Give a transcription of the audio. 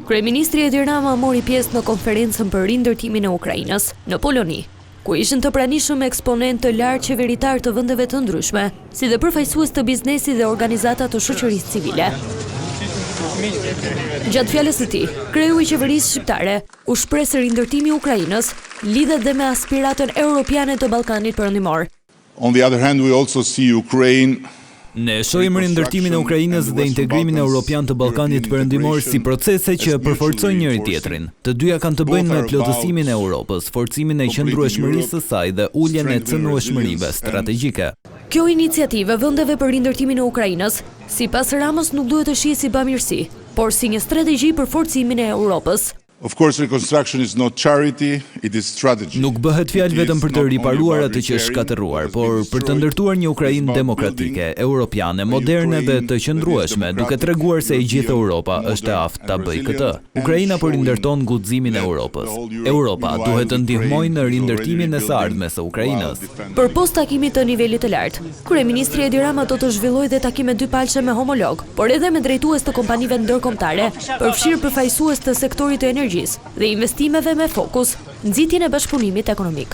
Kryeministri Edi Rama mori pjesë në konferencën për rindërtimin e Ukrainës në Poloni, ku ishin të pranishëm eksponentë të lartë qeveritar të vendeve të ndryshme, si dhe përfaqësues të biznesit dhe organizata të shoqërisë civile. Gjatë fjalës së tij, kreu i qeverisë shqiptare u shpreh se rindërtimi i Ukrainës lidhet dhe me aspiratën europiane të Ballkanit Perëndimor. On the other hand, we also see Ukraine. Ne shohim rindërtimin e Ukrainës dhe integrimin europian të Ballkanit Perëndimor si procese që përforcojnë njëri tjetrin. Të dyja kanë të bëjnë me plotësimin e Europës, forcimin e qëndrueshmërisë së saj dhe uljen e cënueshmërive strategjike. Kjo iniciativë vendeve për rindërtimin e Ukrainës, sipas Ramës, nuk duhet të shihet si bamirësi, por si një strategji për forcimin e Europës. Of course, reconstruction is not charity, it is strategy. Nuk bëhet fjalë vetëm për të riparuar atë që është shkatërruar, por për të ndërtuar një Ukrainë demokratike, europiane, moderne dhe të qëndrueshme, duke treguar se e gjithë Europa është e aftë ta bëjë këtë. Ukraina po rindërton guximin e Europës. Europa duhet të ndihmojë në rindërtimin e së ardhmes së Ukrainës. Për post takimit të nivelit të lartë, kryeministri Edi Rama do të zhvillojë dhe takime dypalqe me homolog, por edhe me drejtues të kompanive ndërkombëtare, përfshirë përfaqësues të sektorit të energjisë dhe investimeve me fokus nxitjen e bashkëpunimit ekonomik.